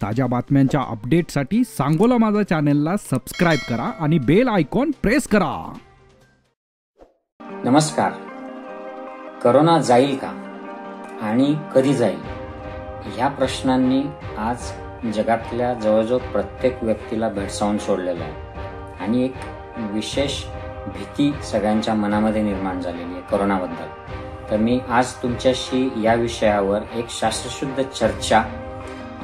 ताज्या बातम्यांच्या अपडेटसाठी सांगोला माझा चॅनलला सबस्क्राइब करा आणि बेल आयकॉन प्रेस करा। नमस्कार। कोरोना जाईल का आणि कधी जाईल ह्या प्रश्नांनी आज जगातल्या जवळजवळ प्रत्येक व्यक्तीला भेडसावून सोडलेला आहे आणि एक विशेष भीती सगळ्यांच्या मनामध्ये निर्माण झालेली आहे कोरोनाबद्दल। तर मी आज तुमच्याशी या विषयावर एक शास्त्रशुद्ध चर्चा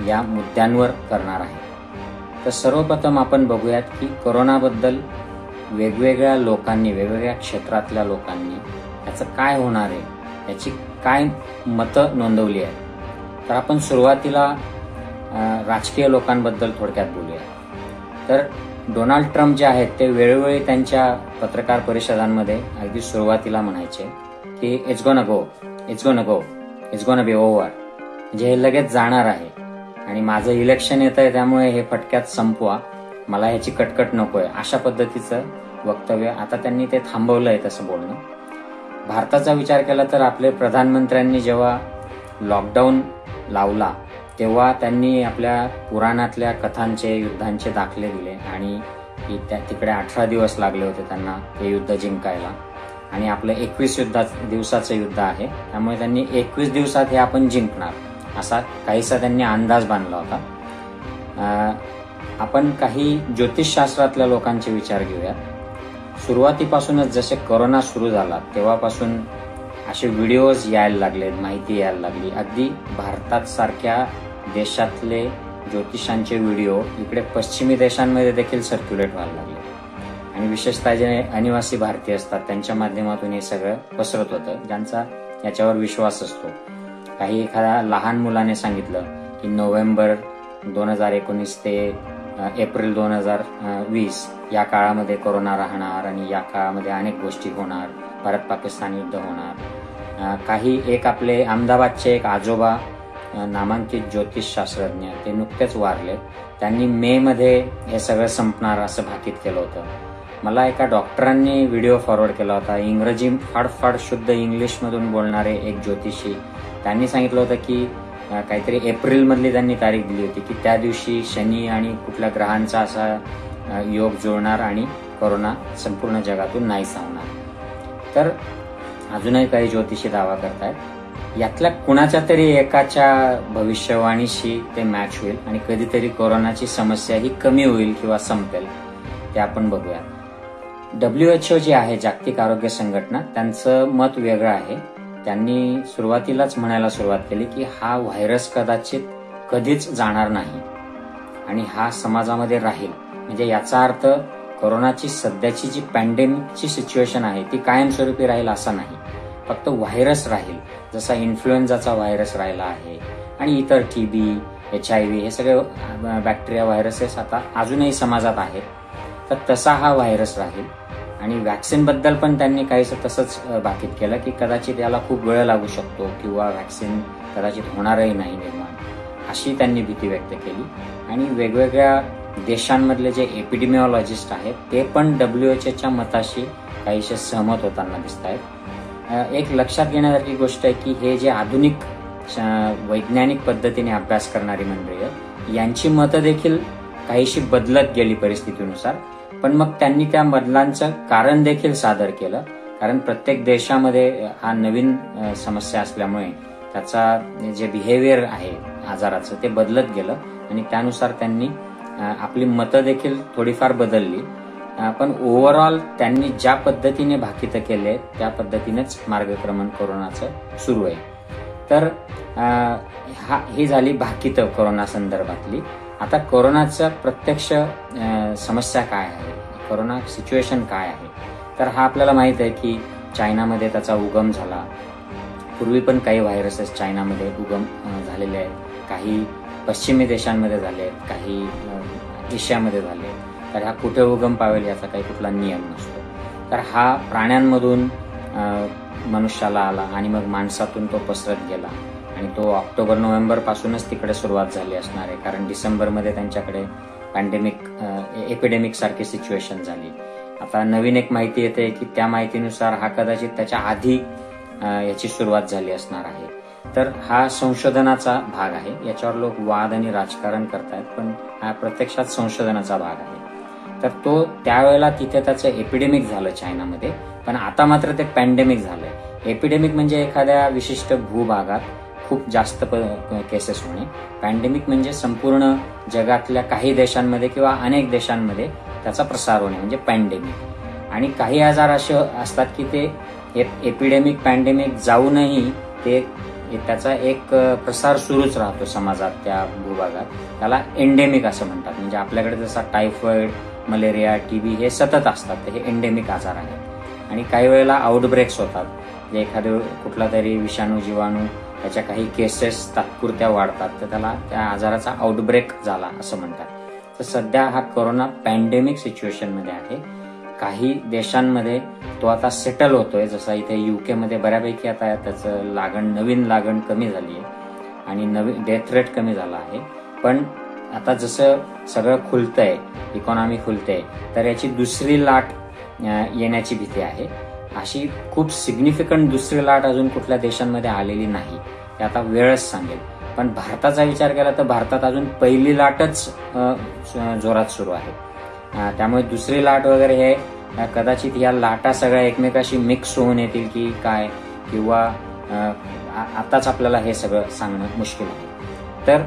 या मुद्द्यांवर करणार आहे। तर सर्वप्रथम आपण बघूयात की कोरोनाबद्दल वेगवेगळ्या लोकांनी, वेगवेगळ्या क्षेत्रातल्या लोकांनी याचं काय होणार आहे, याची काय मतं नोंदवली आहेत। तर आपण सुरुवातीला राजकीय लोकांबद्दल थोडक्यात बोलूया। तर डोनाल्ड ट्रम्प जे आहेत ते वेळोवेळी त्यांच्या पत्रकार परिषदांमध्ये अगदी सुरुवातीला म्हणायचे की it's gonna go, it's gonna go, it's gonna be over, म्हणजे हे लगेच जाणार आहे आणि माझं इलेक्शन येत आहे त्यामुळे हे फटक्यात संपवा, मला ह्याची कटकट नकोय, अशा पद्धतीचं वक्तव्य। आता त्यांनी ते थांबवलंय तसं बोलणं। भारताचा विचार केला तर आपले प्रधानमंत्र्यांनी जेव्हा लॉकडाऊन लावला तेव्हा त्यांनी आपल्या पुराणातल्या कथांचे, युद्धांचे दाखले दिले आणि तिकडे 18 दिवस लागले होते त्यांना ते युद्ध जिंकायला आणि आपलं 21 दिवसाचं युद्ध आहे, त्यामुळे त्यांनी 21 दिवसात हे आपण जिंकणार असा काहीसा त्यांनी अंदाज बांधला होता। आपण काही ज्योतिषशास्त्रातल्या लोकांचे विचार घेऊया। सुरुवातीपासूनच जसे कोरोना सुरू झाला तेव्हापासून असे व्हिडिओज यायला लागले, माहिती यायला लागली। अगदी भारतात सारख्या देशातले ज्योतिषांचे व्हिडिओ इकडे पश्चिमी देशांमध्ये देखील सर्क्युलेट व्हायला लागले आणि विशेषतः जे अनिवासी भारतीय असतात त्यांच्या माध्यमातून हे सगळं पसरत होतं, ज्यांचा याच्यावर विश्वास असतो। काही एखाद्या लहान मुलाने सांगितलं की नोव्हेंबर 2019 ते एप्रिल 2020 या काळामध्ये कोरोना राहणार आणि या काळामध्ये अनेक गोष्टी होणार, भारत पाकिस्तान युद्ध होणार। काही एक आपले अहमदाबादचे एक आजोबा नामांकित ज्योतिषशास्त्रज्ञ ते नुकतेच वारले, त्यांनी मे मध्ये हे सगळं संपणार असं भाकीत केलं होतं। मला एका डॉक्टरांनी व्हिडिओ फॉरवर्ड केला होता, इंग्रजी फाडफाड शुद्ध इंग्लिश मधून बोलणारे एक ज्योतिषी, त्यांनी सांगितलं होतं की काहीतरी एप्रिल मधली त्यांनी तारीख दिली होती की त्या दिवशी शनी आणि कुठल्या ग्रहांचा असा योग जुळणार आणि कोरोना संपूर्ण जगातून नाहीसा होणार। तर अजूनही काही ज्योतिषी दावा करतायत, यातल्या कुणाच्या तरी एकाच्या भविष्यवाणीशी ते मॅच होईल आणि कधीतरी कोरोनाची समस्या ही कमी होईल किंवा संपेल, ते आपण बघूया। WHO जी आहे, जागतिक आरोग्य संघटना, त्यांचं मत वेगळं आहे। त्यांनी सुरुवातीलाच म्हणायला सुरुवात केली की हा व्हायरस कदाचित कधीच जाणार नाही आणि हा समाजामध्ये राहील। म्हणजे याचा अर्थ कोरोनाची सध्याची जी पॅन्डेमिकची सिच्युएशन आहे ती कायमस्वरूपी राहील असं नाही, फक्त व्हायरस राहील, जसा इन्फ्लुएन्झाचा व्हायरस राहिला आहे आणि इतर TB, HIV हे सगळे बॅक्टेरिया, व्हायरसेस आता अजूनही समाजात आहेत, तर तसा हा व्हायरस राहील। आणि व्हॅक्सिन बद्दल पण त्यांनी काहीसं तसंच भाकीत केलं की कदाचित याला खूप वेळ लागू शकतो किंवा व्हॅक्सिन कदाचित होणारही नाही निर्माण, अशी त्यांनी भीती व्यक्त केली। आणि वेगवेगळ्या देशांमधले जे एपिडेमिओलॉजिस्ट आहेत ते पण WHOच्या मताशी काहीसे सहमत होताना दिसत आहेत। एक लक्षात घेण्यासारखी गोष्ट आहे की हे जे आधुनिक वैज्ञानिक पद्धतीने अभ्यास करणारी मंडळी आहेत यांची मतं देखील काहीशी बदलत गेली परिस्थितीनुसार, पण मग त्यांनी त्या बदलांचं कारण देखील सादर केलं, कारण प्रत्येक देशामध्ये हा नवीन समस्या असल्यामुळे त्याचा जे बिहेवियर आहे आजाराचं ते बदलत गेलं आणि त्यानुसार त्यांनी आपली मतं देखील थोडीफार बदलली। पण ओव्हरऑल त्यांनी ज्या पद्धतीने भाकीत केले त्या पद्धतीनेच मार्गक्रमण कोरोनाचं सुरू आहे। तर ही झाली भाकीत कोरोना संदर्भातली। आता कोरोनाचं प्रत्यक्ष समस्या काय आहे, कोरोना सिच्युएशन काय आहे, तर हा आपल्याला माहित आहे की चायनामध्ये त्याचा उगम झाला। पूर्वी पण काही व्हायरसेस चायनामध्ये उगम झालेले आहेत, काही पश्चिमी देशांमध्ये झाले, काही एशियामध्ये झाले। तर हा कुठे उगम पावेल याचा काही कुठला नियम नसतो। तर हा प्राण्यांमधून मनुष्याला आला आणि मग माणसातून तो पसरत गेला आणि तो ऑक्टोबर-नोव्हेंबर पासूनच तिकडे सुरुवात झाली असणार आहे, कारण डिसेंबरमध्ये त्यांच्याकडे एपिडेमिक सारखी सिच्युएशन झाली। आता नवीन एक माहिती येते की त्या माहितीनुसार हा कदाचित त्याच्या आधी याची सुरुवात झाली असणार आहे। तर हा संशोधनाचा भाग आहे. याच्यावर लोक वाद आणि राजकारण करतायत, पण हा प्रत्यक्षात संशोधनाचा भाग आहे. तर तो त्यावेळेला तिथे त्याचं एपिडेमिक झालं चायनामध्ये, पण आता मात्र ते पॅन्डेमिक झालंय. एपिडेमिक म्हणजे एखाद्या विशिष्ट भूभागात खूप जास्त केसेस होणे. पॅन्डेमिक म्हणजे संपूर्ण जगातल्या काही देशांमध्ये किंवा अनेक देशांमध्ये त्याचा प्रसार होणे म्हणजे पॅन्डेमिक. आणि काही आजार असे असतात की ते एपिडेमिक पॅन्डेमिक जाऊनही त्याचा एक प्रसार सुरूच राहतो समाजात त्या भूभागात. त्याला एंडेमिक असं म्हणतात. म्हणजे आपल्याकडे जसा टायफॉइड, मलेरिया, टीबी हे सतत असतात, हे एंडेमिक आजार आहेत. आणि काही वेळेला आउटब्रेक्स होतात, जे एखादे कुठला तरी विषाणू जीवाणू त्याच्या काही केसेस तात्पुरत्या वाढतात, तर त्याला त्या आजाराचा आउटब्रेक झाला असं म्हणतात. तर सध्या हा कोरोना पॅन्डेमिक सिच्युएशनमध्ये आहे. काही देशांमध्ये तो आता सेटल होतोय, जसा इथे UK मध्ये बऱ्यापैकी आता त्याचं नवीन लागण कमी झाली आहे आणि नवीन डेथ रेट कमी झाला आहे. पण आता जसं सगळं खुलतंय, इकॉनॉमी खुलते, तर याची दुसरी लाट येण्याची भीती आहे. अशी खूप सिग्निफिकंट दुसरी लाट अजून कुठल्या देशांमध्ये आलेली नाही, ते आता वेळच सांगेल. पण भारताचा विचार केला तर भारतात अजून पहिली लाटच जोरात सुरू आहे. त्यामुळे दुसरी लाट वगैरे हे कदाचित या लाटा सगळ्या एकमेकाशी मिक्स होऊन येतील की काय, किंवा आताच आपल्याला हे सगळं सांगणं मुश्किल आहे. तर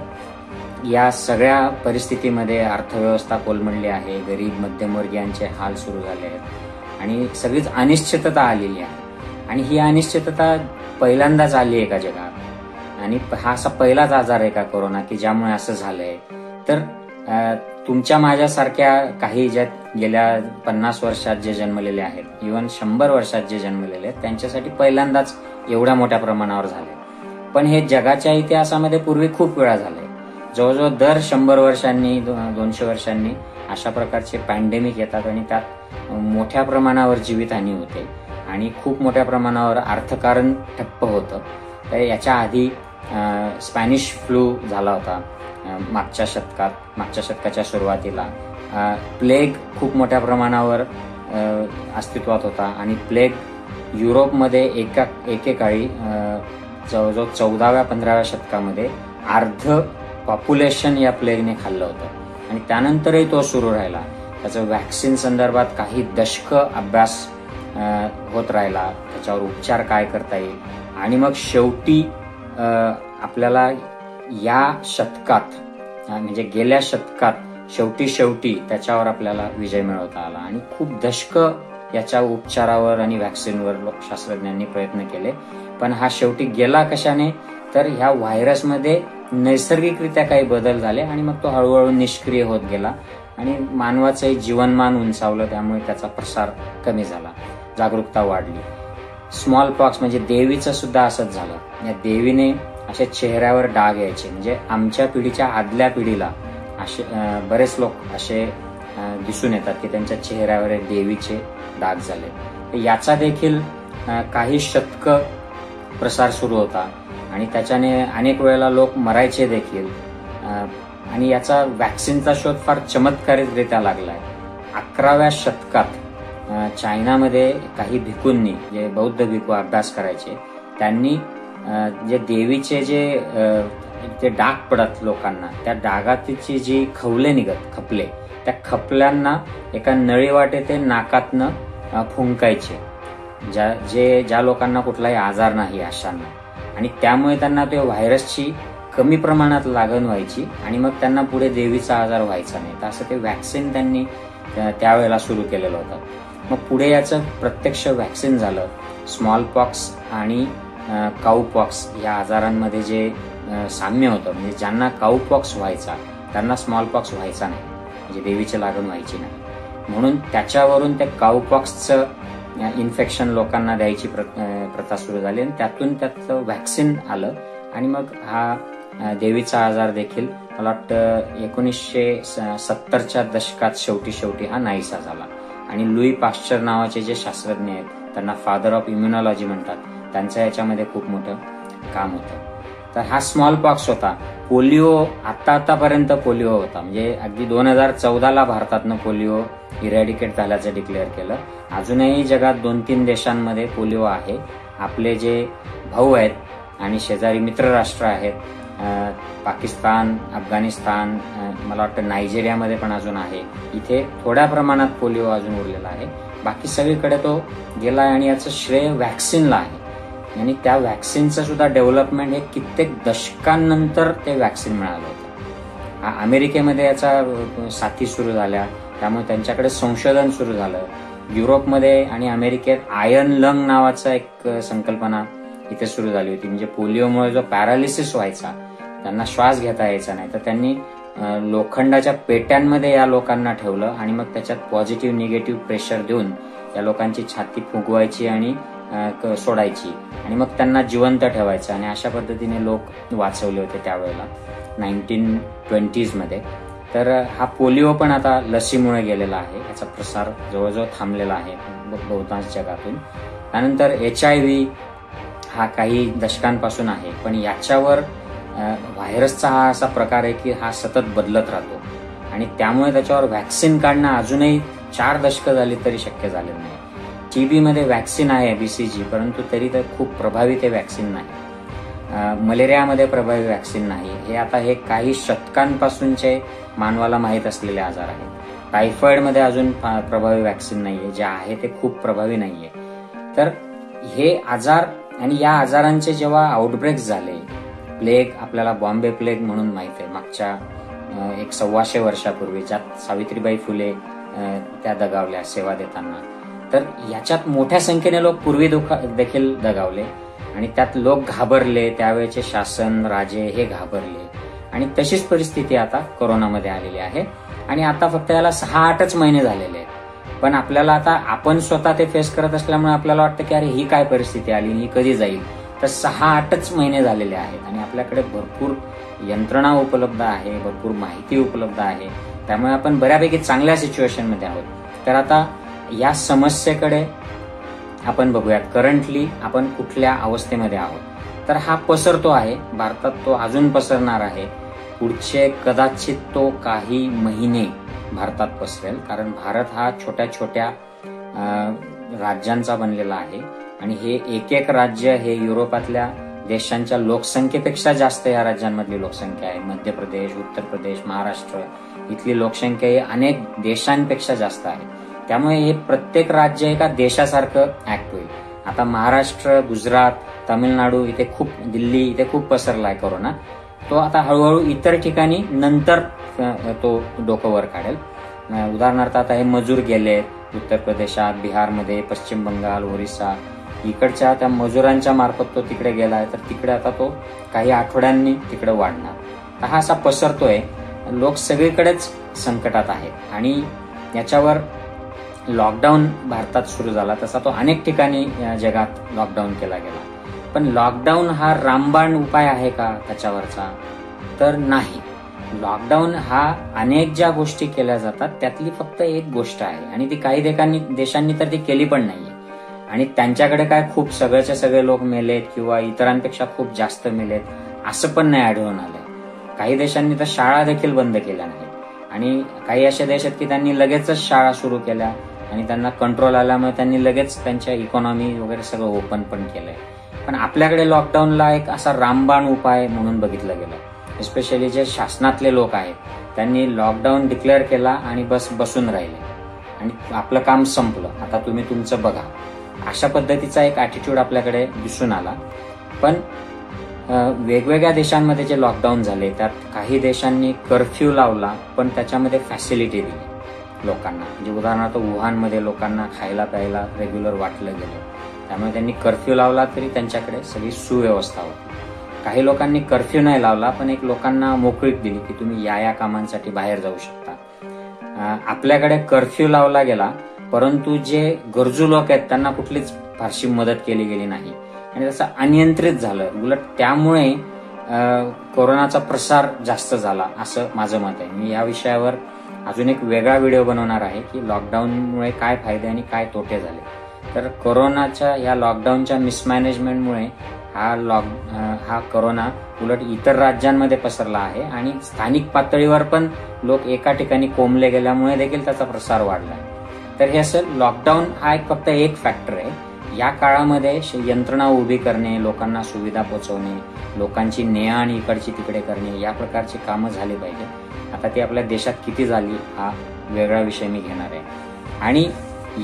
या सगळ्या परिस्थितीमध्ये अर्थव्यवस्था कोलमडली आहे, गरीब मध्यमवर्गीयांचे हाल सुरू झाले आहेत आणि सगळीच अनिश्चितता आलेली आहे. आणि ही अनिश्चितता पहिल्यांदाच आली आहे का जगात, आणि हा असा पहिलाच आजार आहे का कोरोना की ज्यामुळे असं झालंय. तर तुमच्या माझ्यासारख्या काही ज्या गेल्या 50 वर्षात जे जन्मलेले आहेत, इव्हन 100 वर्षात जे जन्मलेले आहेत, त्यांच्यासाठी पहिल्यांदाच एवढ्या मोठ्या प्रमाणावर झाले. पण हे जगाच्या इतिहासामध्ये पूर्वी खूप वेळा झाले. जवळजवळ दर 100 वर्षांनी 200 वर्षांनी अशा प्रकारचे पॅन्डेमिक येतात आणि त्यात मोठ्या प्रमाणावर जीवितहानी होते आणि खूप मोठ्या प्रमाणावर अर्थकारण ठप्प होतं. तर याच्या आधी स्पॅनिश फ्लू झाला होता मागच्या शतकाच्या सुरुवातीला. प्लेग खूप मोठ्या प्रमाणावर अस्तित्वात होता आणि प्लेग युरोपमध्ये एकेकाळी जवळजवळ 14व्या-15व्या शतकामध्ये अर्ध पॉप्युलेशन या प्लेगने खाल्लं होतं आणि त्यानंतरही तो सुरू राहिला. त्याचं व्हॅक्सिन संदर्भात काही दशक अभ्यास होत राहिला, त्याच्यावर उपचार काय करता येईल, आणि मग शेवटी आपल्याला या शतकात म्हणजे गेल्या शतकात शेवटी त्याच्यावर आपल्याला विजय मिळवता आला. आणि खूप दशक याच्या उपचारावर आणि व्हॅक्सिनवर शास्त्रज्ञांनी प्रयत्न केले. पण हा शेवटी गेला कशाने, तर ह्या व्हायरसमध्ये नैसर्गिकरित्या काही बदल झाले आणि मग तो हळूहळू निष्क्रिय होत गेला आणि मानवाचंही जीवनमान उंचावलं. त्यामुळे त्याचा प्रसार कमी झाला, जागरूकता वाढली. स्मॉल पॉक्स म्हणजे देवीचं सुद्धा असंच झालं. या देवीने असे चेहऱ्यावर डाग यायचे, म्हणजे आमच्या पिढीच्या आदल्या पिढीला असे बरेच लोक असे दिसून येतात की त्यांच्या चेहऱ्यावर देवीचे डाग झाले. याचा देखील काही शतक प्रसार सुरू होता आणि त्याच्याने अनेक वेळेला लोक मरायचे देखील. आणि याचा व्हॅक्सिनचा शोध फार चमत्कारिकरित्या लागलाय. 11व्या शतकात चायनामध्ये काही भिकूंनी, जे बौद्ध भिकू अभ्यास करायचे, त्यांनी जे देवीचे जे डाग पडत लोकांना, त्या डागाची जी खपले, त्या खपल्यांना एका नळीवाटे ते नाकातनं फुंकायचे, ज्या लोकांना कुठलाही आजार नाही अशांना. आणि त्यामुळे त्यांना ते व्हायरसची कमी प्रमाणात लागण व्हायची आणि मग त्यांना पुढे देवीचा आजार व्हायचा नाही. तर असं ते व्हॅक्सिन त्यांनी त्यावेळेला सुरू केलेलं होतं. मग पुढे याचं प्रत्यक्ष व्हॅक्सिन झालं. स्मॉल पॉक्स आणि काऊपॉक्स या आजारांमध्ये जे साम्य होतं, म्हणजे ज्यांना काऊपॉक्स व्हायचा त्यांना स्मॉल पॉक्स व्हायचा नाही, म्हणजे देवीची लागण व्हायची नाही. म्हणून त्याच्यावरून त्या काऊपॉक्सचं इन्फेक्शन लोकांना द्यायची प्रथा सुरू झाली आणि त्याचं व्हॅक्सिन आलं आणि मग हा देवीचा आजार देखील मला वाटतं 1970च्या दशकात शेवटी हा नाहीसा झाला. आणि लुई पाश्चर नावाचे जे शास्त्रज्ञ आहेत, त्यांना फादर ऑफ इम्युनॉलॉजी म्हणतात, त्यांचं याच्यामध्ये खूप मोठं काम होतं. तर हा स्मॉल पॉक्स होता. पोलिओ आतापर्यंत पोलिओ होता, म्हणजे अगदी 2014ला भारतातनं पोलिओ इरॅडिकेट झाल्याचं डिक्लेअर केलं. अजूनही जगात 2-3 देशांमध्ये पोलिओ आहे. आपले जे भाऊ आहेत आणि शेजारी मित्र राष्ट्र आहेत, पाकिस्तान, अफगाणिस्तान, मला वाटतं नायजेरियामध्ये पण अजून आहे. इथे थोड्या प्रमाणात पोलिओ अजून उरलेला आहे. बाकी सगळीकडे तो गेला आहे आणि याचं श्रेय व्हॅक्सिनला आहे. आणि त्या व्हॅक्सिनचं सुद्धा डेव्हलपमेंट हे कित्येक दशकांनंतर ते व्हॅक्सिन मिळालं होतं. अमेरिकेमध्ये याचा साथी सुरू झाल्या, त्यामुळे त्यांच्याकडे संशोधन सुरू झालं. युरोपमध्ये आणि अमेरिकेत आयर्न लंग नावाचा एक संकल्पना इथे सुरू झाली होती. म्हणजे पोलिओमुळे जो पॅरालिसिस व्हायचा, त्यांना श्वास घेता यायचा नाही, तर त्यांनी लोखंडाच्या पेट्यांमध्ये या लोकांना ठेवलं आणि मग त्याच्यात पॉझिटिव्ह निगेटिव्ह प्रेशर देऊन या लोकांची छाती फुगवायची आणि सोडायची आणि मग त्यांना जिवंत ठेवायचं आणि अशा पद्धतीने लोक वाचवले होते त्यावेळेला 1920s मध्ये. तर हा पोलिओ पण आता लसीमुळे गेलेला आहे. याचा प्रसार जवळजवळ थांबलेला आहे बहुतांश जगातून. त्यानंतर HIV हा काही दशकांपासून आहे, पण याच्यावर व्हायरसचा हा असा प्रकार आहे की हा सतत बदलत राहतो आणि त्यामुळे त्याच्यावर व्हॅक्सिन काढणं अजूनही 4 दशकं झाली तरी शक्य झालेलं नाही. TB मध्ये व्हॅक्सिन आहे BCG, परंतु तरी तर खूप प्रभावी ते व्हॅक्सिन नाही. मलेरियामध्ये प्रभावी व्हॅक्सिन नाही. हे काही शतकांपासूनचे मानवाला माहीत असलेले आजार आहेत. टायफॉइडमध्ये अजून प्रभावी व्हॅक्सिन नाहीये, जे आहे ते खूप प्रभावी नाहीये. तर हे आजार आणि या आजारांचे जेव्हा आउटब्रेक्स झाले, प्लेग, आपल्याला बॉम्बे प्लेग म्हणून माहिती आहे, मागच्या 125 वर्षापूर्वी, ज्यात सावित्रीबाई फुले त्या दगावल्या सेवा देताना. तर याच्यात मोठ्या संख्येने लोक पूर्वी देखील दगावले आणि त्यात लोक घाबरले. त्यावेळेचे शासन, राजे हे घाबरले आणि तशीच परिस्थिती आता कोरोनामध्ये आलेली आहे. आणि आता फक्त याला 6-8च महिने झालेले आहेत, पण आपल्याला आता आपण स्वतः ते फेस करत असल्यामुळे आपल्याला वाटतं की अरे ही काय परिस्थिती आली, ही कधी जाईल. तर 6-8च महिने झालेले आहेत आणि आपल्याकडे भरपूर यंत्रणा उपलब्ध आहे, भरपूर माहिती उपलब्ध आहे, त्यामुळे आपण बऱ्यापैकी चांगल्या सिच्युएशनमध्ये आहोत. तर आता या समस्येकडे आपण बघूयात, करंटली आपण कुठल्या अवस्थेमध्ये आहोत. तर हा पसरतो आहे भारतात, तो अजून पसरणार आहे. पुढचे कदाचित तो काही महिने भारतात पसरेल, कारण भारत हा छोट्या छोट्या राज्यांचा बनलेला आहे आणि हे एक राज्य हे युरोपातल्या देशांच्या लोकसंख्येपेक्षा जास्त या राज्यांमधली लोकसंख्या आहे. मध्य प्रदेश, उत्तर प्रदेश, महाराष्ट्र इथली लोकसंख्या ही अनेक देशांपेक्षा जास्त आहे. त्यामुळे हे प्रत्येक राज्य एका देशासारखं ऍक्ट होईल. आता महाराष्ट्र, गुजरात, तामिळनाडू इथे खूप, दिल्ली इथे खूप पसरला आहे कोरोना. तो आता हळूहळू इतर ठिकाणी नंतर तो डोकं वर काढेल. उदाहरणार्थ आता हे मजूर गेले उत्तर प्रदेशात, बिहारमध्ये, पश्चिम बंगाल, ओरिसा, इकडच्या त्या मजुरांच्या मार्फत तो तिकडे गेलाय, तर तिकडे आता तो काही आठवड्यांनी तिकडे वाढणार. तर हा असा पसरतोय. लोक सगळीकडेच संकटात आहेत आणि याच्यावर लॉकडाऊन भारतात सुरू झाला तसा तो अनेक ठिकाणी जगात लॉकडाऊन केला गेला. पण लॉकडाऊन हा रामबाण उपाय आहे का त्याच्यावरचा? तर नाही. लॉकडाऊन हा अनेक ज्या गोष्टी केल्या जातात त्यातली फक्त एक गोष्ट आहे आणि ती काही देशांनी तर ती केली पण नाहीये. आणि त्यांच्याकडे काय खूप सगळेचे सगळे लोक मेलेत किंवा इतरांपेक्षा खूप जास्त मेलेत असं पण नाही आढळून आलंय. काही देशांनी तर शाळा देखील बंद केल्या नाहीत आणि काही असे देश आहेत की त्यांनी लगेचच शाळा सुरू केल्या आणि त्यांना कंट्रोल आल्यामुळे त्यांनी लगेच त्यांच्या इकॉनॉमी वगैरे सगळं ओपन पण केलंय. पण आपल्याकडे लॉकडाऊनला एक असा रामबाण उपाय म्हणून बघितलं गेलं. एस्पेशली जे शासनातले लोक आहेत त्यांनी लॉकडाऊन डिक्लेअर केला आणि बसून राहिले आणि आपलं काम संपलं, आता तुम्ही तुमचं बघा, अशा पद्धतीचा एक ॲटिट्यूड आपल्याकडे दिसून आला. पण वेगवेगळ्या देशांमध्ये जे लॉकडाऊन झाले त्यात काही देशांनी कर्फ्यू लावला पण त्याच्यामध्ये फॅसिलिटी दिली लोकांना. म्हणजे उदाहरणार्थ वुहानमध्ये लोकांना खायला प्यायला रेग्युलर वाटलं गेलं, त्यामुळे त्यांनी कर्फ्यू लावला तरी त्यांच्याकडे सगळी सुव्यवस्था होती. काही लोकांनी कर्फ्यू नाही लावला पण एक लोकांना मोकळीक दिली की तुम्ही या कामांसाठी बाहेर जाऊ शकता. आपल्याकडे कर्फ्यू लावला गेला परंतु जे गरजू लोक आहेत त्यांना कुठलीच फारशी मदत केली गेली नाही आणि तसं अनियंत्रित झालं. उलट त्यामुळे कोरोनाचा प्रसार जास्त झाला असं माझं मत आहे. मी या विषयावर अजून एक वेगळा व्हिडिओ बनवणार आहे की लॉकडाऊनमुळे काय फायदे आणि काय तोटे झाले. तर कोरोनाच्या या लॉकडाऊनच्या मिसमॅनेजमेंटमुळे हा कोरोना उलट इतर राज्यांमध्ये पसरला आहे आणि स्थानिक पातळीवर पण लोक एका ठिकाणी कोंबले गेल्यामुळे देखील त्याचा प्रसार वाढला. तर हे असं लॉकडाऊन हा फक्त एक फॅक्टर आहे. या काळामध्ये यंत्रणा उभी करणे, लोकांना सुविधा पोहोचवणे, लोकांची ने-आण इकडची तिकडे करणे, या प्रकारची कामं झाली पाहिजे. आता ती आपल्या देशात किती झाली हा वेगळा विषय मी घेणार आहे. आणि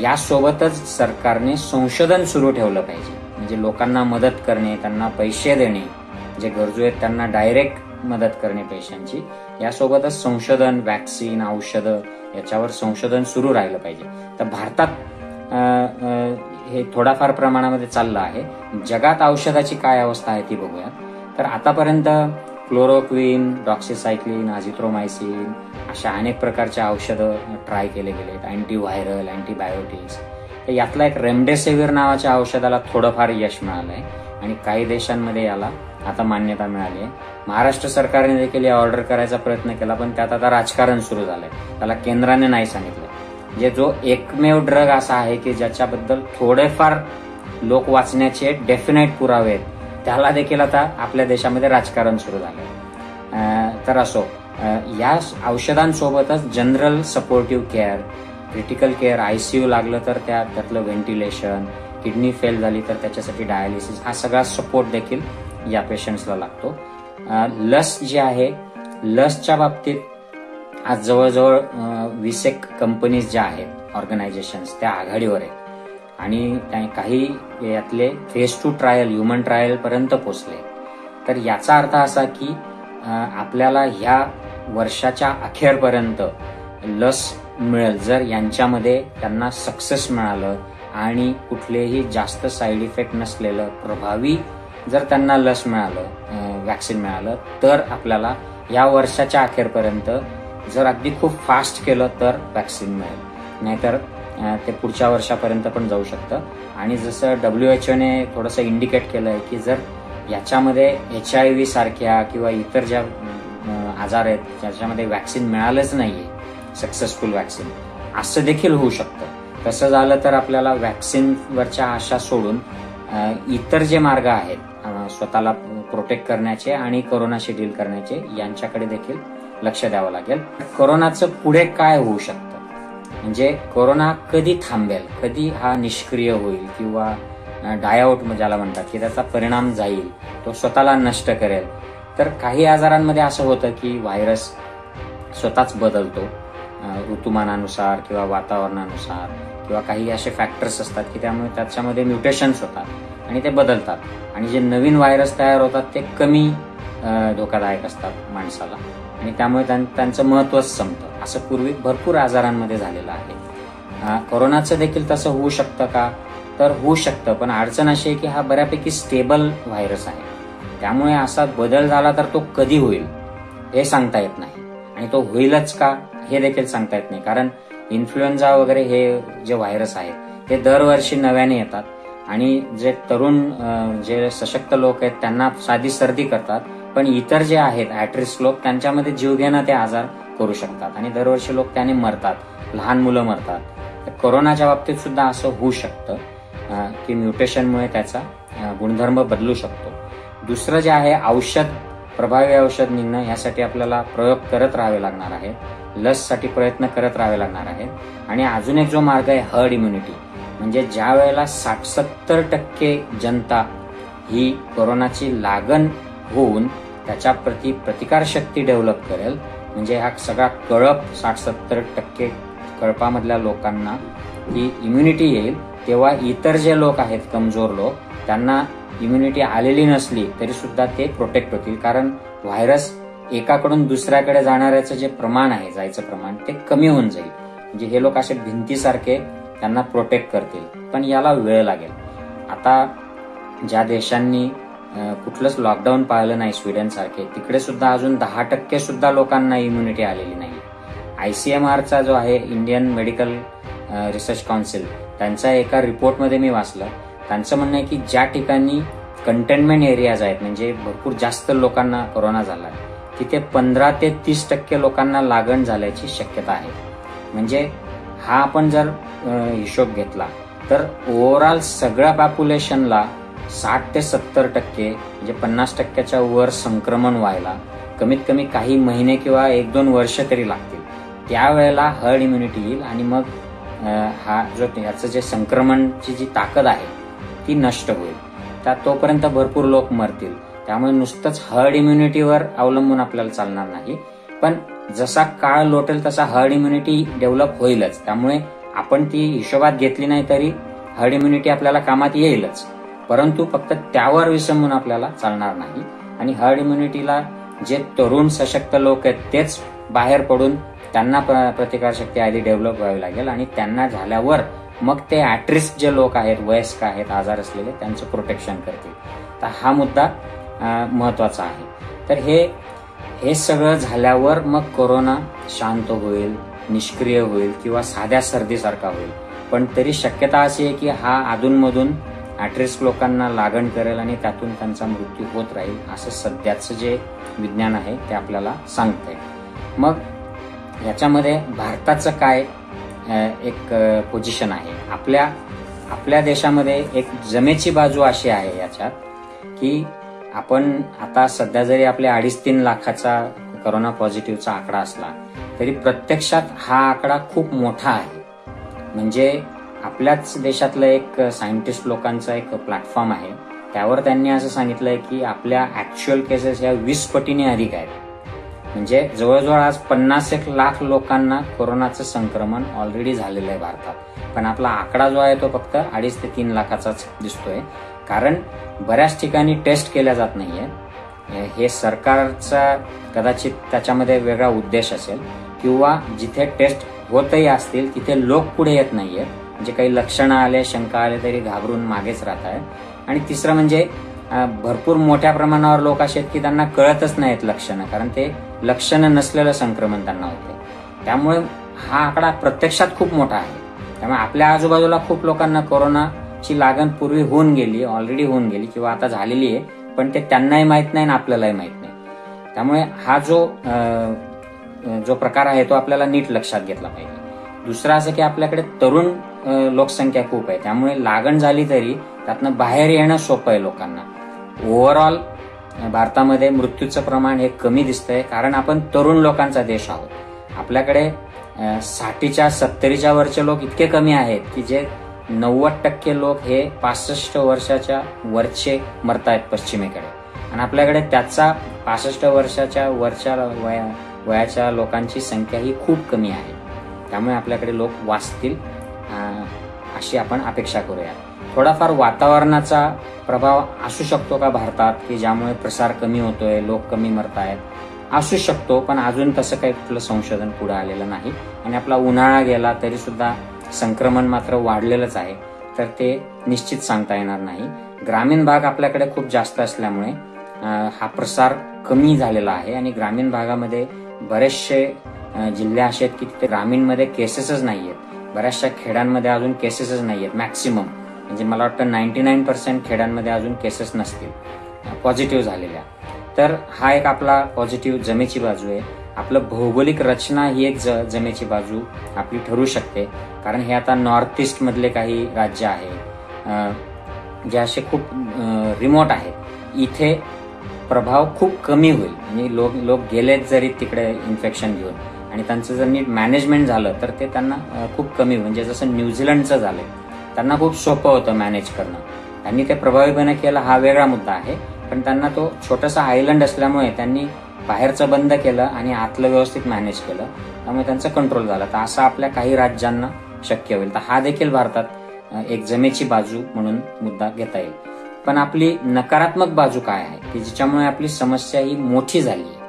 यासोबतच सरकारने संशोधन सुरू ठेवलं पाहिजे. म्हणजे लोकांना मदत करणे, त्यांना पैसे देणे, जे गरजू आहेत त्यांना डायरेक्ट मदत करणे पैशांची. यासोबतच संशोधन, वॅक्सिन, औषधं याच्यावर संशोधन सुरू राहिलं पाहिजे. तर भारतात हे थोडाफार प्रमाणामध्ये चाललं आहे. जगात औषधाची काय अवस्था आहे ती बघूया. तर आतापर्यंत क्लोरोक्विन, डॉक्सिसायक्लिन, अझिथ्रोमायसिन अशा अनेक प्रकारच्या औषधं ट्राय केले गेलेत, अँटीव्हायरल, अँटीबायोटिक्स. तर यातला एक रेमडेसिवीर नावाच्या औषधाला थोडंफार यश मिळालंय आणि काही देशांमध्ये याला आता मान्यता मिळाली आहे. महाराष्ट्र सरकारने देखील या ऑर्डर करायचा प्रयत्न केला, पण त्यात आता राजकारण सुरू झालंय. त्याला केंद्राने नाही सांगितलं. म्हणजे जो एकमेव ड्रग असा आहे की ज्याच्याबद्दल थोडेफार लोक वाचण्याचे डेफिनेट पुरावे आहेत, त्याला देखील आता आपल्या देशामध्ये राजकारण सुरू झालंय. तर असो, या औषधांसोबतच general supportive care, critical care, ICU लागलं तर त्यातलं व्हेंटिलेशन, किडनी फेल झाली तर त्याच्यासाठी डायलिसिस, हा सगळा सपोर्ट देखील या पेशंट्सला लागतो. लस जी आहे, लसच्या बाबतीत आज जवळजवळ 20 कंपनीज ज्या आहेत, ऑर्गनायझेशन्स, त्या आघाडीवर आहेत आणि काही यातले फेज 2 ट्रायल, ह्युमन ट्रायल पर्यंत पोहोचले. तर याचा अर्थ असा की आपल्याला ह्या वर्षाच्या अखेरपर्यंत लस मिळेल जर यांच्यामध्ये त्यांना सक्सेस मिळालं आणि कुठलेही जास्त साईड इफेक्ट नसलेलं प्रभावी जर त्यांना लस मिळालं, वॅक्सिन मिळालं, तर आपल्याला या वर्षाच्या अखेरपर्यंत जर अगदी खूप फास्ट केलं तर वॅक्सिन मिळेल. नाहीतर ते पुढच्या वर्षापर्यंत पण जाऊ शकतं. आणि जसं WHO थोडंसं इंडिकेट केलंय की जर याच्यामध्ये HIV सारख्या किंवा इतर ज्या आजार आहेत ज्याच्यामध्ये वॅक्सिन मिळालंच नाहीये, सक्सेसफुल वॅक्सिन, असं देखील होऊ शकतं. तसं झालं तर आपल्याला वॅक्सिनवरच्या आशा सोडून इतर जे मार्ग आहेत स्वतःला प्रोटेक्ट करण्याचे आणि कोरोनाशी डील करण्याचे, यांच्याकडे देखील लक्ष द्यावं लागेल. कोरोनाचं पुढे काय होऊ शकतं, म्हणजे कोरोना कधी थांबेल, कधी हा निष्क्रिय होईल किंवा डायआउट ज्याला म्हणतात की त्याचा परिणाम जाईल, तो स्वतःला नष्ट करेल. तर काही आजारांमध्ये असं होतं की व्हायरस स्वतःच बदलतो ऋतुमानानुसार किंवा वातावरणानुसार, किंवा काही असे फॅक्टर्स असतात की त्यामुळे त्याच्यामध्ये म्युटेशन्स होतात आणि ते बदलतात आणि जे नवीन व्हायरस तयार होतात ते कमी धोकादायक असतात माणसाला आणि त्यामुळे त्यांचं महत्वच संपतं. असं पूर्वी भरपूर आजारांमध्ये झालेलं आहे. कोरोनाचं देखील तसं होऊ शकतं का, तर होऊ शकतं, पण अडचण अशी आहे की हा बऱ्यापैकी स्टेबल व्हायरस आहे. त्यामुळे असा बदल झाला तर तो कधी होईल हे सांगता येत नाही आणि तो होईलच का हे देखील सांगता येत नाही. कारण इन्फ्लुएन्झा वगैरे हे जे व्हायरस आहेत ते दरवर्षी नव्याने येतात आणि जे तरुण जे सशक्त लोक आहेत त्यांना साधी सर्दी करतात, पण इतर जे आहेत ऍट-रिस्क लोक त्यांच्यामध्ये जीवघेणा ते आजार करू शकतात आणि दरवर्षी लोक त्याने मरतात, लहान मुलं मरतात. तर कोरोनाच्या बाबतीत सुद्धा असं होऊ शकतं की म्युटेशनमुळे त्याचा गुणधर्म बदलू शकतो. दुसरं जे आहे औषध, प्रभावी औषध निघणं, यासाठी आपल्याला प्रयोग करत राहावे लागणार आहे, लससाठी प्रयत्न करत राहावे लागणार आहेत. आणि अजून एक जो मार्ग आहे हर्ड इम्युनिटी, म्हणजे ज्या वेळेला 60-70% जनता ही कोरोनाची लागण होऊन त्याच्या प्रति प्रतिकारशक्ती डेव्हलप करेल, म्हणजे हा सगळा कळप 60-70% कळपामधल्या लोकांना ही इम्युनिटी येईल, तेव्हा इतर जे लोक आहेत कमजोर लोक, त्यांना इम्युनिटी आलेली नसली तरी सुद्धा ते प्रोटेक्ट होतील. कारण व्हायरस एकाकडून दुसऱ्याकडे जाणाऱ्याचं जे प्रमाण आहे, जायचं प्रमाण, ते कमी होऊन जाईल. म्हणजे हे लोक असे भिंतीसारखे त्यांना प्रोटेक्ट करतील, पण याला वेळ लागेल. आता ज्या देशांनी कुठलंच लॉकडाऊन पाळलं नाही, स्वीडन सारखे, तिकडे सुद्धा अजून 10% सुद्धा लोकांना इम्युनिटी आलेली नाही. ICMRचा जो आहे, इंडियन मेडिकल रिसर्च काउन्सिल, त्यांच्या एका रिपोर्टमध्ये मी वाचलं, त्यांचं म्हणणं आहे की ज्या ठिकाणी कंटेनमेंट एरियाज आहेत, म्हणजे भरपूर जास्त लोकांना कोरोना झाला, तिथे 15 ते 30% लोकांना लागण झाल्याची शक्यता आहे. म्हणजे हा आपण जर हिशोब घेतला तर ओव्हरऑल सगळ्या पॉप्युलेशनला 60 ते 70%, म्हणजे 50%च्या वर संक्रमण व्हायला कमीत कमी काही महिने किंवा 1-2 वर्ष तरी लागतील. त्यावेळेला हर्ड इम्युनिटी येईल आणि मग हा जो याचं जे संक्रमणची जी ताकद आहे ती नष्ट होईल. तर तोपर्यंत भरपूर लोक मरतील. त्यामुळे नुसतंच हर्ड इम्युनिटीवर अवलंबून आपल्याला चालणार नाही, पण जसा काळ लोटेल तसा हर्ड इम्युनिटी डेव्हलप होईलच. त्यामुळे आपण ती हिशोबात घेतली नाही तरी हर्ड इम्युनिटी आपल्याला कामात येईलच, परंतु फक्त त्यावर विसंबून आपल्याला चालणार नाही. आणि हर्ड इम्युनिटीला जे तरुण सशक्त लोक आहेत तेच बाहेर पडून त्यांना प्रतिकारशक्ती आधी डेव्हलप व्हावी लागेल आणि त्यांना झाल्यावर मग ते ॲट-रिस्क जे लोक आहेत, वयस्क आहेत, आजार असलेले, त्यांचं प्रोटेक्शन करतील. तर हा मुद्दा महत्वाचा आहे. तर हे सगळं झाल्यावर मग कोरोना शांत होईल, निष्क्रिय होईल किंवा साध्या सर्दीसारखा होईल. पण तरी शक्यता अशी आहे की हा अधूनमधून ॲट-रिस्क लोकांना लागण करेल आणि त्यातून त्यांचा मृत्यू होत राहील, असं सध्याचं जे विज्ञान आहे ते आपल्याला सांगतंय. मग याच्यामध्ये भारताचं काय एक पोझिशन आहे. आपल्या देशामध्ये एक जमेची बाजू अशी आहे याच्यात की आपण आता सध्या जरी आपल्या 2.5-3 लाखाचा कोरोना पॉझिटिव्हचा आकडा असला तरी प्रत्यक्षात हा आकडा खूप मोठा आहे. म्हणजे आपल्याच देशातलं एक सायंटिस्ट लोकांचा एक प्लॅटफॉर्म आहे, त्यावर त्यांनी असं सांगितलंय की आपल्या ऍक्च्युअल केसेस ह्या 20 पटीने अधिक आहेत. म्हणजे जवळजवळ आज 50 लाख लोकांना कोरोनाचं संक्रमण ऑलरेडी झालेलं आहे भारतात. पण आपला आकडा जो आहे तो फक्त 2.5 ते 3 लाखाचाच दिसतोय, कारण बऱ्याच ठिकाणी टेस्ट केल्या जात नाहीये. हे सरकारचा कदाचित त्याच्यामध्ये वेगळा उद्देश असेल, किंवा जिथे टेस्ट होतही असतील तिथे लोक पुढे येत नाहीयेत. म्हणजे काही लक्षणं आले, शंका आले तरी घाबरून मागेच राहत आहे. आणि तिसरं म्हणजे भरपूर मोठ्या प्रमाणावर लोक असे आहेत की त्यांना कळतच नाहीत लक्षणं, कारण ते लक्षणं नसलेलं संक्रमण त्यांना होते. त्यामुळे हा आकडा प्रत्यक्षात खूप मोठा आहे. त्यामुळे आपल्या आजूबाजूला खूप लोकांना कोरोनाची लागण पूर्वी होऊन गेली, ऑलरेडी होऊन गेली किंवा आता झालेली आहे, पण ते त्यांनाही माहित नाही आणि आपल्यालाही माहित नाही. त्यामुळे हा जो प्रकार आहे तो आपल्याला नीट लक्षात घेतला पाहिजे. दुसरं असं की आपल्याकडे तरुण लोकसंख्या खूप आहे, त्यामुळे लागण झाली तरी त्यातनं बाहेर येणं सोपं आहे लोकांना. ओव्हरऑल भारतामध्ये मृत्यूचं प्रमाण हे कमी दिसतंय, कारण आपण तरुण लोकांचा देश आहोत. आपल्याकडे 60च्या 70च्या वरचे लोक इतके कमी आहेत की जे 90% लोक हे 65 वर्षाच्या वरचे मरतायत पश्चिमेकडे, आणि आपल्याकडे त्याचा 65 वर्षाच्या वरच्या वयाच्या लोकांची संख्या ही खूप कमी आहे. त्यामुळे आपल्याकडे लोक वाचतील अशी आपण अपेक्षा करूया. थोडाफार वातावरणाचा प्रभाव असू शकतो का भारतात, की ज्यामुळे प्रसार कमी होतोय, लोक कमी मरतायत? असू शकतो, पण अजून तसं काही कुठलं संशोधन पुढे आलेलं नाही. आणि आपला उन्हाळा गेला तरी सुद्धा संक्रमण मात्र वाढलेलंच आहे, तर ते निश्चित सांगता येणार नाही. ग्रामीण भाग आपल्याकडे खूप जास्त असल्यामुळे हा प्रसार कमी झालेला आहे. आणि ग्रामीण भागामध्ये बरेचसे जिल्हे असे आहेत की तिथे ग्रामीणमध्ये केसेसच नाहीयेत. बऱ्याचशा खेड्यांमध्ये अजून केसेसच नाहीयेत. मॅक्सिमम म्हणजे मला वाटतं 99% खेड्यांमध्ये अजून केसेस नसतील पॉझिटिव्ह झालेल्या. तर हा एक आपला पॉझिटिव्ह जमेची बाजू आहे. आपलं भौगोलिक रचना ही एक जमेची बाजू आपली ठरू शकते, कारण हे आता नॉर्थ ईस्ट मधले काही राज्य आहे जे असे खूप रिमोट आहेत. इथे प्रभाव खूप कमी होईल आणि लोक गेलेत जरी तिकडे इन्फेक्शन घेऊन, आणि त्यांचं जर नीट मॅनेजमेंट झालं तर ते त्यांना खूप कमी, म्हणजे जसं न्यूझीलंडचं झालंय, त्यांना खूप सोपं होतं मॅनेज करणं. त्यांनी ते प्रभावीपणे केलं, हा वेगळा मुद्दा आहे. पण त्यांना तो छोटासा आयलंड असल्यामुळे त्यांनी बाहेरचं बंद केलं आणि आतलं व्यवस्थित मॅनेज केलं, त्यामुळे त्यांचं कंट्रोल झालं. तर असं आपल्या काही राज्यांना शक्य होईल. तर हा देखील भारतात एक जमेची बाजू म्हणून मुद्दा घेता येईल. पण आपली नकारात्मक बाजू काय आहे की जिच्यामुळे आपली समस्या ही मोठी झाली आहे?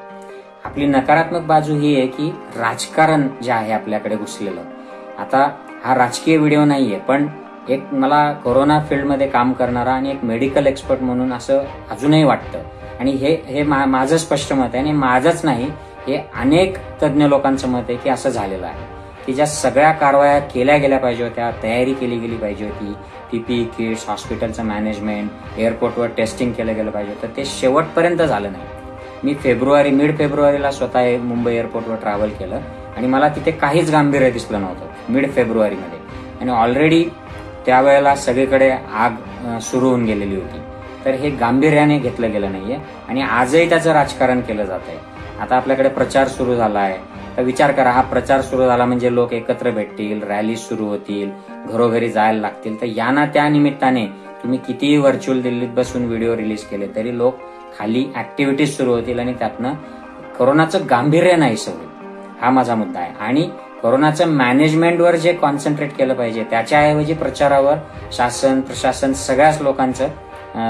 आपली नकारात्मक बाजू ही आहे की राजकारण जे आहे आपल्याकडे घुसलेलं. आता हा राजकीय व्हिडिओ नाहीये, पण एक मला कोरोना फील्डमध्ये काम करणारा आणि एक मेडिकल एक्सपर्ट म्हणून असं अजूनही वाटतं. आणि हे माझं स्पष्ट मत आहे, आणि माझंच नाही, हे अनेक तज्ज्ञ लोकांचं मत आहे की असं झालेलं आहे की ज्या सगळ्या कारवाया केल्या गेल्या पाहिजे होत्या, तयारी केली गेली पाहिजे होती, पीपीई किट्स, हॉस्पिटलचं मॅनेजमेंट, एअरपोर्टवर टेस्टिंग केलं गेलं पाहिजे होतं, ते शेवटपर्यंत झालं नाही. मी मिड फेब्रुवारीला स्वतः मुंबई एअरपोर्टवर ट्रॅव्हल केलं आणि मला तिथे काहीच गांभीर्य दिसलं नव्हतं मिड फेब्रुवारीमध्ये. आणि ऑलरेडी त्यावेळेला सगळीकडे आग सुरू होऊन गेलेली होती. तर हे गांभीर्याने घेतलं गेलं नाहीये आणि आजही त्याचं राजकारण केलं जात आहे. आता आपल्याकडे प्रचार सुरू झाला आहे तर विचार करा, हा प्रचार सुरू झाला म्हणजे लोक एकत्र भेटतील, रॅली सुरू होतील, घरोघरी जायला लागतील. तर या ना त्या निमित्ताने तुम्ही कितीही व्हर्च्युअल दिल्लीत बसून व्हिडिओ रिलीज केले तरी लोक खाली ऍक्टिव्हिटीज सुरू होतील आणि त्यातनं कोरोनाचं गांभीर्य नाहीसं होईल. हा माझा मुद्दा आहे. आणि कोरोनाचं मॅनेजमेंटवर जे कॉन्सन्ट्रेट केलं पाहिजे त्याच्याऐवजी प्रचारावर शासन प्रशासन सगळ्याच लोकांचं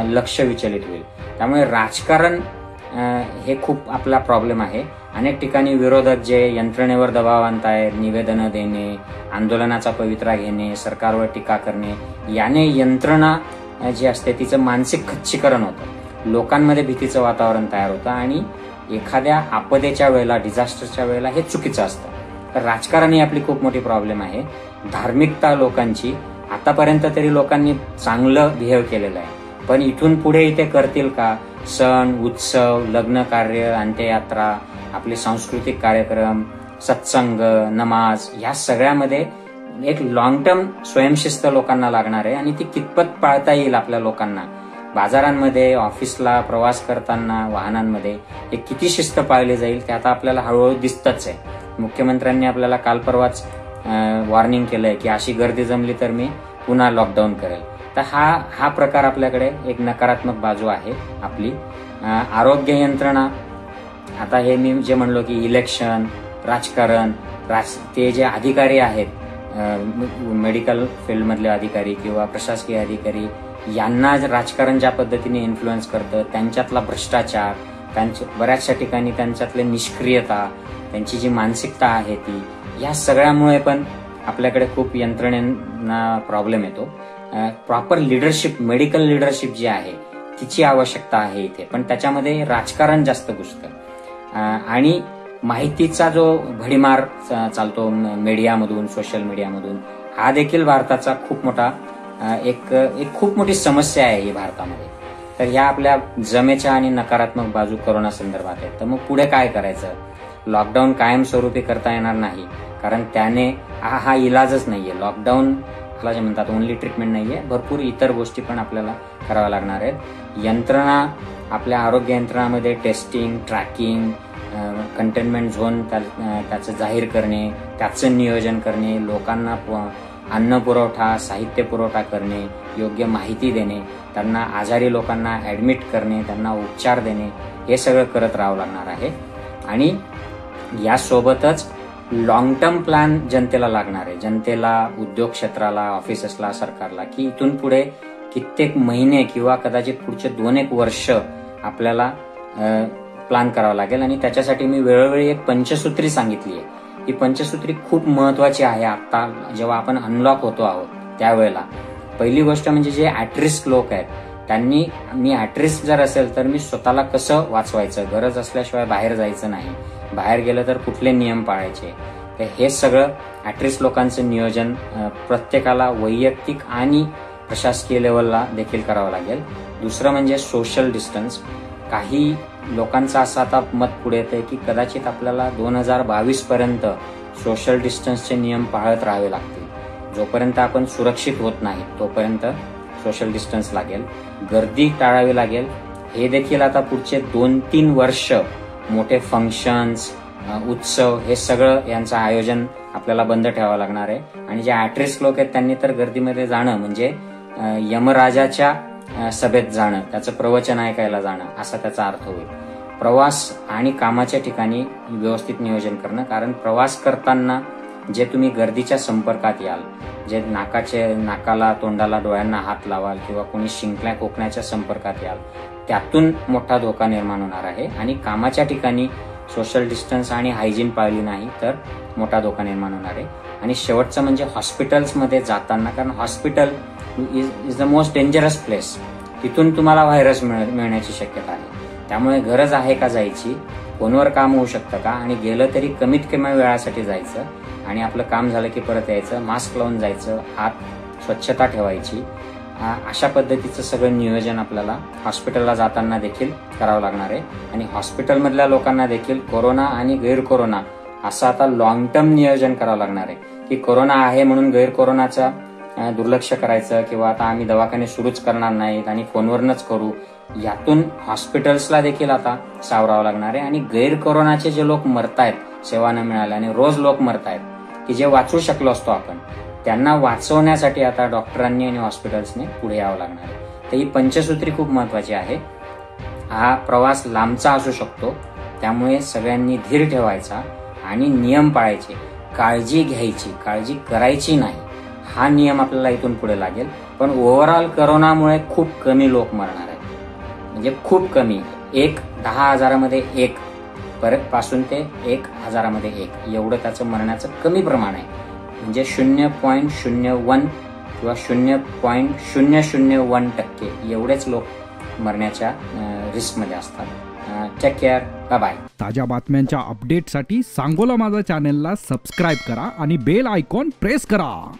लक्ष विचलित होईल. त्यामुळे राजकारण हे खूप आपला प्रॉब्लेम आहे. अनेक ठिकाणी विरोधक जे यंत्रणेवर दबाव आणतायत, निवेदनं देणे, आंदोलनाचा पवित्रा घेणे, सरकारवर टीका करणे, याने यंत्रणा जी असते तिचं मानसिक खच्चीकरण होतं, लोकांमध्ये भीतीचं वातावरण तयार होतं आणि एखाद्या आपदेच्या वेळेला, डिझास्टरच्या वेळेला हे चुकीचं असतं. तर राजकारण ही आपली खूप मोठी प्रॉब्लेम आहे. धार्मिकता लोकांची आतापर्यंत तरी लोकांनी चांगलं बिहेव केलेलं आहे, पण इथून पुढे इथे करतील का? सण उत्सव, लग्न कार्य, अंत्ययात्रा, आपले सांस्कृतिक कार्यक्रम, सत्संग, नमाज, या सगळ्यामध्ये एक लॉंग टर्म स्वयंशिस्त लोकांना लागणार आहे आणि ती कितपत पाळता येईल आपल्या लोकांना. बाजारांमध्ये, ऑफिसला प्रवास करताना, वाहनांमध्ये हे किती शिस्त पाळली जाईल ते आता आपल्याला हळूहळू दिसतच आहे. मुख्यमंत्र्यांनी आपल्याला काल परवाच वॉर्निंग केलंय की अशी गर्दी जमली तर मी पुन्हा लॉकडाऊन करेल. तर हा प्रकार आपल्याकडे एक नकारात्मक बाजू आहे आपली. आरोग्य यंत्रणा, आता हे मी जे म्हणलो की इलेक्शन, राजकारण, ते जे अधिकारी आहेत, मेडिकल फील्डमधले अधिकारी किंवा प्रशासकीय अधिकारी, यांना राजकारण ज्या पद्धतीने इन्फ्लुएन्स करतं, त्यांच्यातला भ्रष्टाचार, बऱ्याचशा ठिकाणी त्यांच्यातले निष्क्रियता, त्यांची जी मानसिकता आहे ती, या सगळ्यामुळे पण आपल्याकडे खूप यंत्रणेंना प्रॉब्लेम येतो. प्रॉपर लिडरशिप, मेडिकल लिडरशिप जी आहे तिची आवश्यकता आहे इथे, पण त्याच्यामध्ये राजकारण जास्त घुसतं. आणि माहितीचा जो भडीमार चालतो मीडियामधून, सोशल मीडियामधून, हा देखील भारताचा खूप मोठा एक खूप मोठी समस्या आहे ही भारतामध्ये. तर ह्या आपल्या जमेच्या आणि नकारात्मक बाजू कोरोना संदर्भात आहेत. तर मग पुढे काय करायचं? लॉकडाऊन कायमस्वरूपी करता येणार नाही, कारण त्याने हा इलाजच नाहीये. लॉकडाऊन जे म्हणतात ओनली ट्रीटमेंट नाहीये, भरपूर इतर गोष्टी पण आपल्याला कराव्या लागणार आहेत. यंत्रणा, आपल्या आरोग्य यंत्रणामध्ये टेस्टिंग, ट्रॅकिंग, कंटेनमेंट झोन त्याचं जाहीर करणे, त्याचं नियोजन करणे, लोकांना अन्न पुरवठा, साहित्य पुरवठा करणे, योग्य माहिती देणे, त्यांना आजारी लोकांना ऍडमिट करणे, त्यांना उपचार देणे, हे सगळं करत राहावं लागणार आहे. आणि यासोबतच लॉंग टर्म प्लॅन जनतेला लागणार आहे, जनतेला, उद्योग क्षेत्राला, ऑफिसेसला, सरकारला, की इथून पुढे कित्येक महिने किंवा कदाचित पुढचे 2-1 वर्ष आपल्याला प्लॅन करावा लागेल. आणि त्याच्यासाठी मी वेळोवेळी एक पंचसूत्री सांगितली आहे. ही पंचसूत्री खूप महत्वाची आहे. आता जेव्हा आपण अनलॉक होतो आहोत त्यावेळेला पहिली गोष्ट म्हणजे जे ऍटरिस्क लोक आहेत त्यांनी, मी ऍटरिस्क जर असेल तर मी स्वतःला कसं वाचवायचं, गरज असल्याशिवाय बाहेर जायचं नाही, बाहेर गेलं तर कुठले नियम पाळायचे, तर हे सगळं ऍटरिस्क लोकांचं नियोजन प्रत्येकाला वैयक्तिक आणि प्रशासकीय लेवलला देखील करावं लागेल. दुसरं म्हणजे सोशल डिस्टन्स. काही लोकांचं असं आता मत पुढे येतंय की कदाचित आपल्याला 2022 पर्यंत सोशल डिस्टन्सचे नियम पाळत राहावे लागतील. जोपर्यंत आपण सुरक्षित होत नाही तोपर्यंत सोशल डिस्टन्स लागेल, गर्दी टाळावी लागेल. हे देखील आता पुढचे 2-3 वर्ष मोठे फंक्शन्स, उत्सव, हे सगळं यांचं आयोजन आपल्याला बंद ठेवावं लागणार आहे. आणि जे ऍटरिस्क लोक आहेत त्यांनी तर गर्दीमध्ये जाणं म्हणजे यमराजाच्या सभेत जाणं, त्याचं प्रवचन ऐकायला जाणं असा त्याचा अर्थ होईल. प्रवास आणि कामाच्या ठिकाणी व्यवस्थित नियोजन करणं, कारण प्रवास करताना जे तुम्ही गर्दीच्या संपर्कात याल, जे नाकाला, तोंडाला, डोळ्यांना हात लावाल किंवा कोणी शिंकल्या खोकण्याच्या संपर्कात याल, त्यातून मोठा धोका निर्माण होणार आहे. आणि कामाच्या ठिकाणी सोशल डिस्टन्स आणि हायजीन पाळली नाही तर मोठा धोका निर्माण होणार आहे. आणि शेवटचं म्हणजे हॉस्पिटल्समध्ये जाताना, कारण hospital is the most dangerous place, तिथून तुम्हाला व्हायरस मिळण्याची शक्यता आहे. त्यामुळे गरज आहे का जायची, फोनवर काम होऊ शकतं का, आणि गेलं तरी कमीत कमी वेळासाठी जायचं आणि आपलं काम झालं की परत यायचं, मास्क लावून जायचं, हात स्वच्छता ठेवायची. अशा पद्धतीचं सगळं नियोजन आपल्याला हॉस्पिटलला जाताना देखील करावं लागणार आहे. आणि हॉस्पिटलमधल्या लोकांना देखील कोरोना आणि गैर कोरोना असं आता लॉंग टर्म नियोजन करावं लागणार आहे, की कोरोना आहे म्हणून गैर कोरोनाचा दुर्लक्ष करायचं किंवा आता आम्ही दवाखाने सुरूच करणार नाहीत आणि फोनवरनच करू, यातून हॉस्पिटल्सला देखील आता सावरावं लागणार आहे. आणि गैर कोरोनाचे जे लोक मरतायत सेवा न मिळाल्याने रोज लोक मरत आहेत, की जे वाचवू शकलो असतो आपण, त्यांना वाचवण्यासाठी आता डॉक्टरांनी आणि हॉस्पिटल्सने पुढे यावं लागणार आहे. तर ही पंचसूत्री खूप महत्वाची आहे. हा प्रवास लांबचा असू शकतो, त्यामुळे सगळ्यांनी धीर ठेवायचा आणि नियम पाळायचे, काळजी घ्यायची, काळजी करायची नाही. हा नियम आपल्याला इथून पुढे लागेल. पण ओव्हरऑल करोनामुळे खूप कमी लोक मरणार आहेत, म्हणजे खूप कमी. 10,000मध्ये 1 पासून ते 1,000मध्ये 1 एवढं त्याचं मरण्याचं कमी प्रमाण आहे. म्हणजे 0.01 किंवा 0.001% एवढेच लोक मरण्याच्या रिस्कमध्ये असतात. Take care, bye bye. ताज्या बातम्यांच्या अपडेटसाठी सांगोला माझा चॅनेलला सबस्क्राईब करा आणि बेल आयकॉन प्रेस करा.